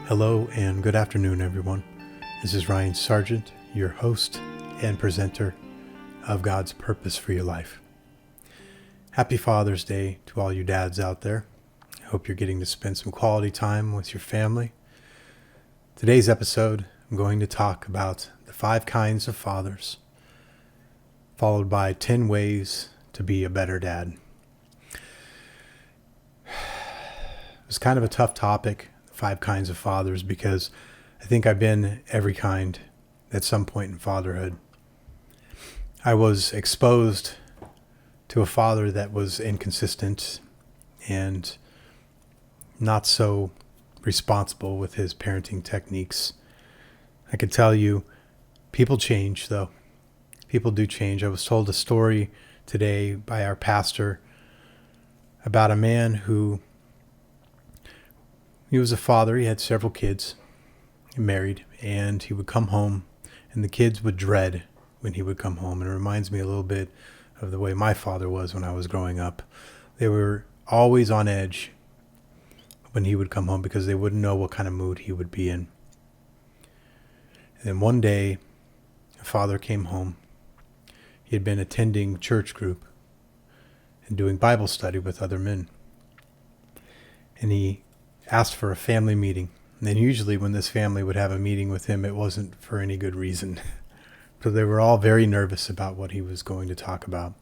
Hello and good afternoon, everyone. This is Ryan Sargent, your host and presenter of God's Purpose for Your Life. Happy Father's Day to all you dads out there. I hope you're getting to spend some quality time with your family. Today's episode, I'm going to talk about the 5 kinds of fathers, followed by 10 ways to be a better dad. It's kind of a tough topic, 5 kinds of fathers, because I think I've been every kind at some point in fatherhood. I was exposed to a father that was inconsistent and not so responsible with his parenting techniques. I could tell you, people change though. People do change. I was told a story today by our pastor about a man who, he was a father. He had several kids, married, and he would come home and the kids would dread when he would come home. And it reminds me a little bit of the way my father was when I was growing up. They were always on edge when he would come home because they wouldn't know what kind of mood he would be in. And one day, a father came home. He had been attending church group and doing Bible study with other men. And he asked for a family meeting. And usually when this family would have a meeting with him, it wasn't for any good reason. So they were all very nervous about what he was going to talk about.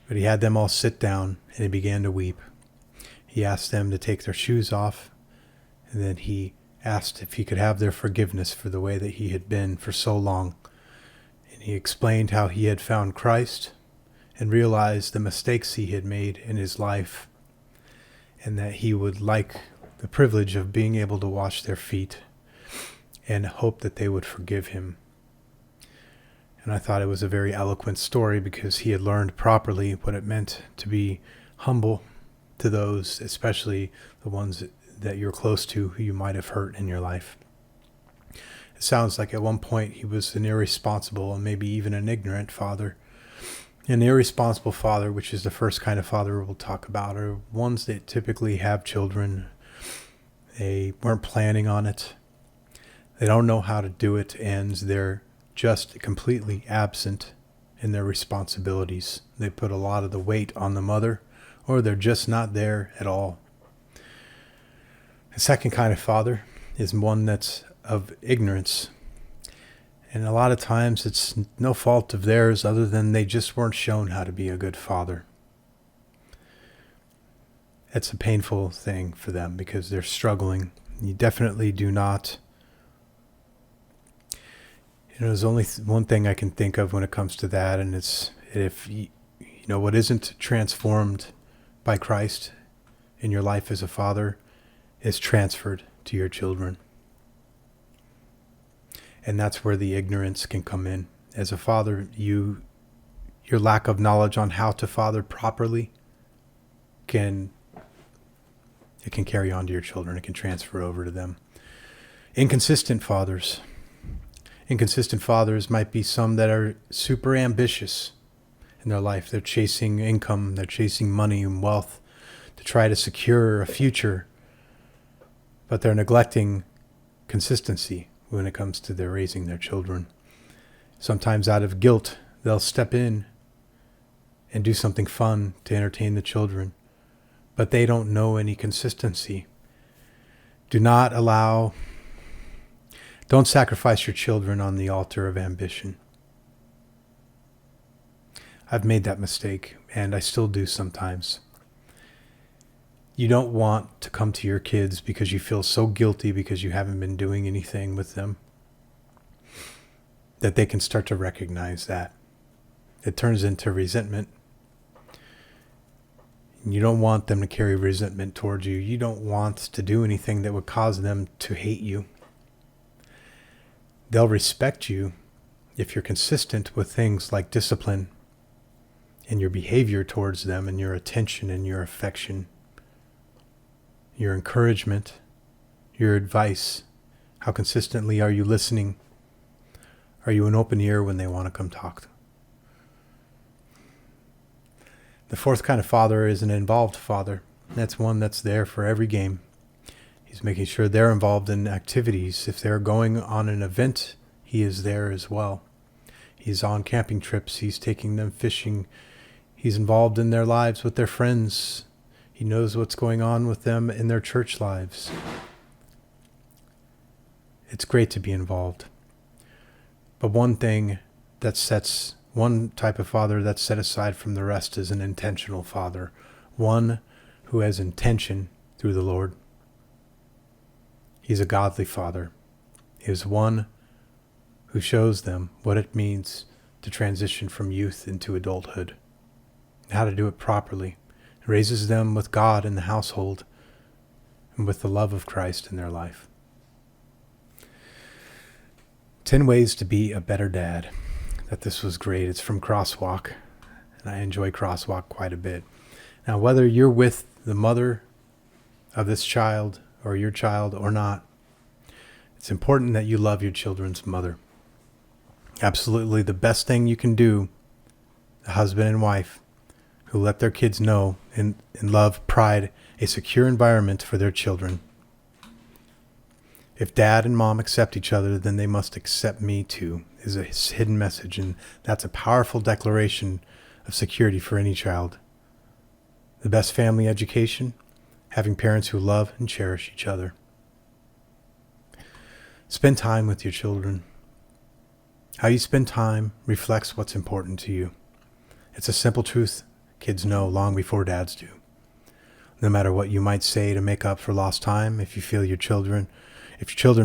But he had them all sit down and he began to weep. He asked them to take their shoes off, and then he asked if he could have their forgiveness for the way that he had been for so long. And he explained how he had found Christ and realized the mistakes he had made in his life, and that he would like the privilege of being able to wash their feet and hope that they would forgive him. And I thought it was a very eloquent story because he had learned properly what it meant to be humble to those, especially the ones that you're close to, who you might have hurt in your life. It sounds like at one point he was an irresponsible and maybe even an ignorant father. An irresponsible father, which is the first kind of father we'll talk about, are ones that typically have children. They weren't planning on it. They don't know how to do it, and they're just completely absent in their responsibilities. They put a lot of the weight on the mother, or they're just not there at all. The second kind of father is one that's of ignorance. And a lot of times it's no fault of theirs other than they just weren't shown how to be a good father. It's a painful thing for them because they're struggling. You definitely do not. There's only one thing I can think of when it comes to that, and it's if what isn't transformed by Christ in your life as a father is transferred to your children. And that's where the ignorance can come in. As a father, your lack of knowledge on how to father properly can carry on to your children. It can transfer over to them. Inconsistent fathers might be some that are super ambitious in their life. They're chasing income, they're chasing money and wealth to try to secure a future, but they're neglecting consistency when it comes to their raising their children. Sometimes out of guilt, they'll step in and do something fun to entertain the children, but they don't know any consistency. Don't sacrifice your children on the altar of ambition. I've made that mistake, and I still do sometimes. You don't want to come to your kids because you feel so guilty because you haven't been doing anything with them, that they can start to recognize that. It turns into resentment. You don't want them to carry resentment towards you. You don't want to do anything that would cause them to hate you. They'll respect you if you're consistent with things like discipline and your behavior towards them and your attention and your affection, your encouragement, your advice. How consistently are you listening? Are you an open ear when they want to come talk? The fourth kind of father is an involved father. That's one that's there for every game. He's making sure they're involved in activities. If they're going on an event, he is there as well. He's on camping trips. He's taking them fishing. He's involved in their lives with their friends. He knows what's going on with them in their church lives. It's great to be involved. But one type of father that's set aside from the rest is an intentional father. One who has intention through the Lord. He's a godly father. He is one who shows them what it means to transition from youth into adulthood, and how to do it properly. He raises them with God in the household and with the love of Christ in their life. 10 Ways to Be a Better Dad. This was great. It's from Crosswalk, and I enjoy Crosswalk quite a bit. Now, whether you're with the mother of this child or your child or not, it's important that you love your children's mother. Absolutely the best thing you can do, the husband and wife who let their kids know in love, pride, a secure environment for their children. If dad and mom accept each other, then they must accept me too, is a hidden message, and that's a powerful declaration of security for any child. The best family education, having parents who love and cherish each other. Spend time with your children. How you spend time reflects what's important to you. It's a simple truth kids know long before dads do. No matter what you might say to make up for lost time, if your children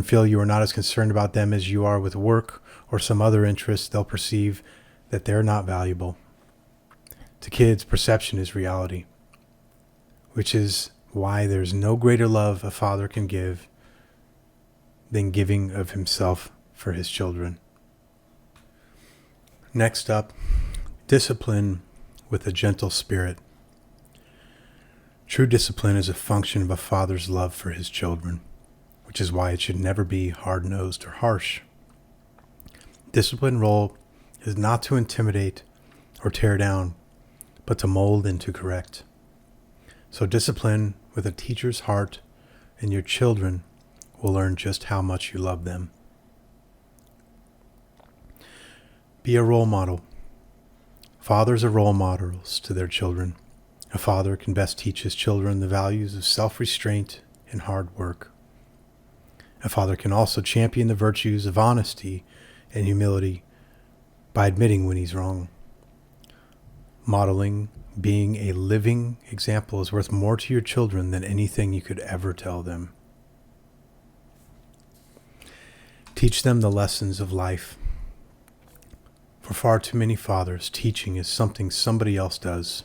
feel you are not as concerned about them as you are with work or some other interest, they'll perceive that they're not valuable. To kids, perception is reality, which is why there's no greater love a father can give than giving of himself for his children. Next up, discipline with a gentle spirit. True discipline is a function of a father's love for his children, which is why it should never be hard-nosed or harsh. Discipline's role is not to intimidate or tear down, but to mold and to correct. So discipline with a teacher's heart, and your children will learn just how much you love them. Be a role model. Fathers are role models to their children. A father can best teach his children the values of self-restraint and hard work. A father can also champion the virtues of honesty and humility by admitting when he's wrong. Modeling, being a living example is worth more to your children than anything you could ever tell them. Teach them the lessons of life. For far too many fathers, teaching is something somebody else does.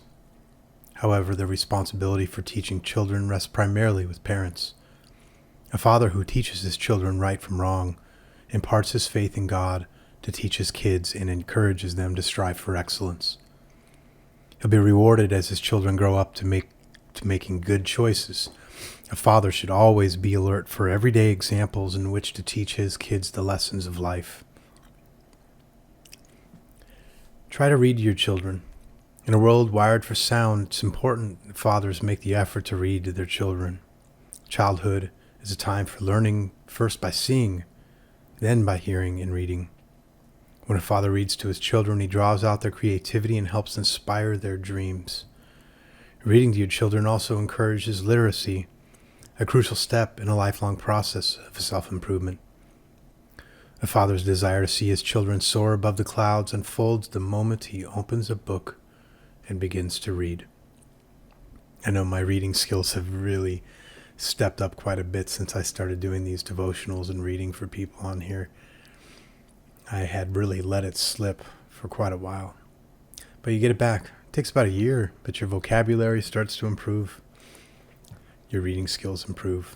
However, the responsibility for teaching children rests primarily with parents. A father who teaches his children right from wrong imparts his faith in God to teach his kids and encourages them to strive for excellence. He'll be rewarded as his children grow up to making good choices. A father should always be alert for everyday examples in which to teach his kids the lessons of life. Try to read to your children. In a world wired for sound, it's important that fathers make the effort to read to their children. Childhood is a time for learning first by seeing, then by hearing and reading. When a father reads to his children, he draws out their creativity and helps inspire their dreams. Reading to your children also encourages literacy, a crucial step in a lifelong process of self-improvement. A father's desire to see his children soar above the clouds unfolds the moment he opens a book and begins to read. I know my reading skills have really stepped up quite a bit since I started doing these devotionals and reading for people on here. I had really let it slip for quite a while. But you get it back. It takes about a year, but your vocabulary starts to improve. Your reading skills improve.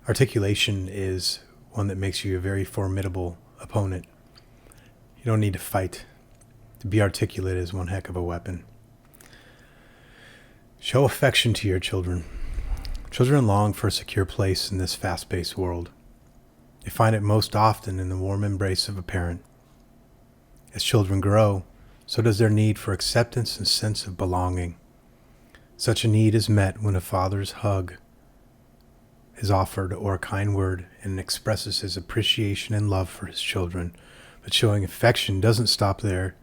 Articulation is one that makes you a very formidable opponent. You don't need to fight. To be articulate is one heck of a weapon. Show affection to your children. Children long for a secure place in this fast-paced world. They find it most often in the warm embrace of a parent. As children grow, so does their need for acceptance and sense of belonging. Such a need is met when a father's hug is offered or a kind word and expresses his appreciation and love for his children. But showing affection doesn't stop there.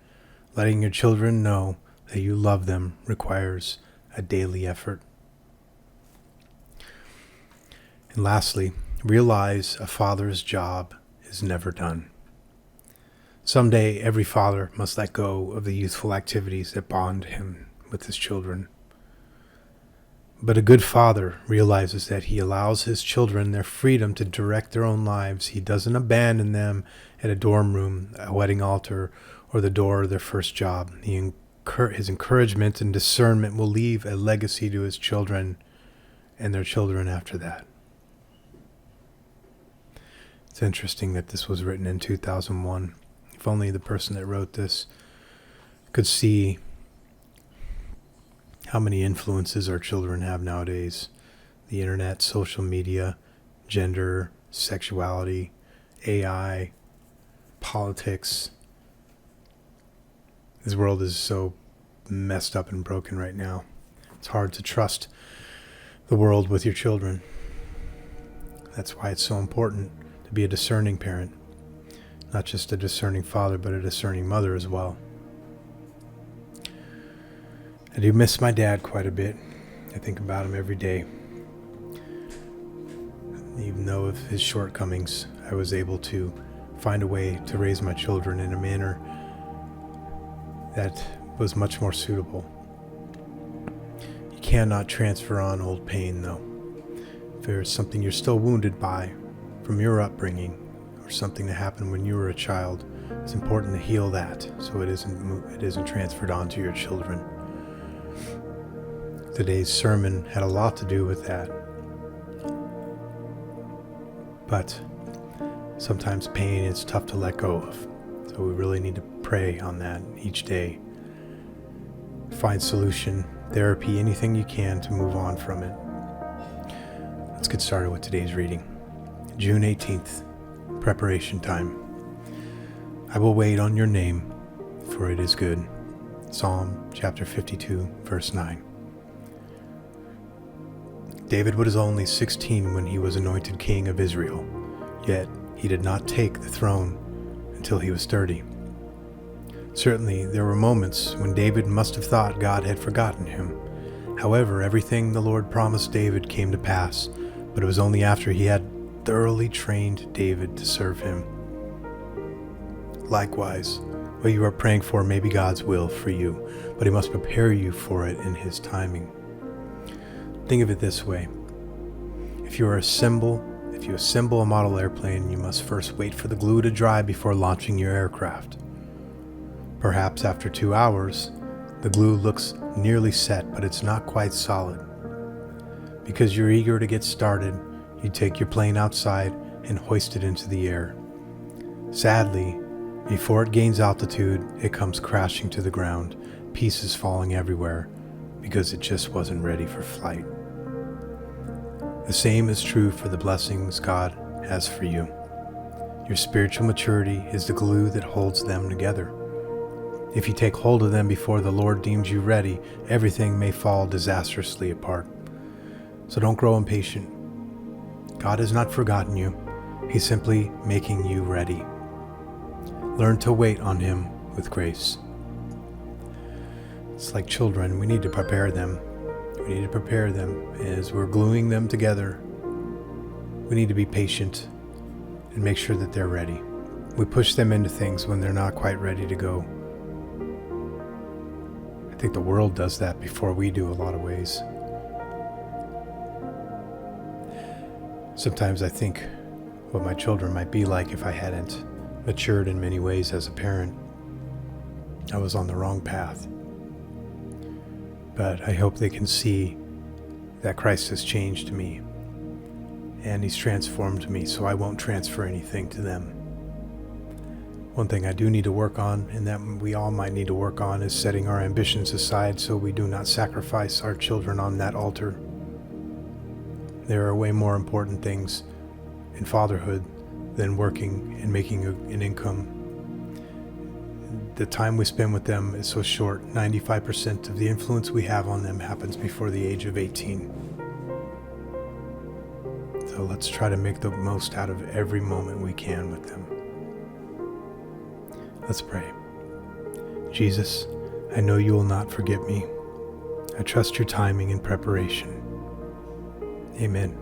Letting your children know that you love them requires a daily effort. And lastly, realize a father's job is never done. Someday, every father must let go of the youthful activities that bond him with his children. But a good father realizes that he allows his children their freedom to direct their own lives. He doesn't abandon them at a dorm room, a wedding altar, or the door of their first job. His encouragement and discernment will leave a legacy to his children and their children after that. It's interesting that this was written in 2001. If only the person that wrote this could see how many influences our children have nowadays. The internet, social media, gender, sexuality, AI, politics. This world is so messed up and broken right now. It's hard to trust the world with your children. That's why it's so important to be a discerning parent. Not just a discerning father, but a discerning mother as well. I do miss my dad quite a bit. I think about him every day. Even though of his shortcomings, I was able to find a way to raise my children in a manner that was much more suitable. You cannot transfer on old pain, though. If there's something you're still wounded by from your upbringing, or something that happened when you were a child, it's important to heal that so it isn't transferred on to your children. Today's sermon had a lot to do with that. But sometimes pain is tough to let go of. So we really need to pray on that each day. Find solution, therapy, anything you can to move on from it. Let's get started with today's reading. June 18th, preparation time. I will wait on your name, for it is good. Psalm chapter 52, verse 9. David was only 16 when he was anointed king of Israel, yet he did not take the throne until he was 30. Certainly, there were moments when David must have thought God had forgotten him. However, everything the Lord promised David came to pass, but it was only after he had thoroughly trained David to serve him. Likewise, what you are praying for may be God's will for you, but he must prepare you for it in his timing. Think of it this way. If you assemble a model airplane, you must first wait for the glue to dry before launching your aircraft. Perhaps after 2 hours, the glue looks nearly set, but it's not quite solid. Because you're eager to get started, you take your plane outside and hoist it into the air. Sadly, before it gains altitude, it comes crashing to the ground, pieces falling everywhere, because it just wasn't ready for flight. The same is true for the blessings God has for you. Your spiritual maturity is the glue that holds them together. If you take hold of them before the Lord deems you ready, everything may fall disastrously apart. So don't grow impatient. God has not forgotten you. He's simply making you ready. Learn to wait on Him with grace. It's like children, we need to prepare them. We need to prepare them as we're gluing them together. We need to be patient and make sure that they're ready. We push them into things when they're not quite ready to go. I think the world does that before we do a lot of ways. Sometimes I think what my children might be like if I hadn't matured in many ways as a parent. I was on the wrong path. But I hope they can see that Christ has changed me and He's transformed me, so I won't transfer anything to them. One thing I do need to work on, and that we all might need to work on, is setting our ambitions aside so we do not sacrifice our children on that altar. There are way more important things in fatherhood than working and making an income. the time we spend with them is so short. 95% of the influence we have on them happens before the age of 18. So let's try to make the most out of every moment we can with them. Let's pray. Jesus, I know you will not forget me. I trust your timing and preparation. Amen.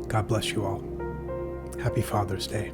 God bless you all. Happy Father's Day.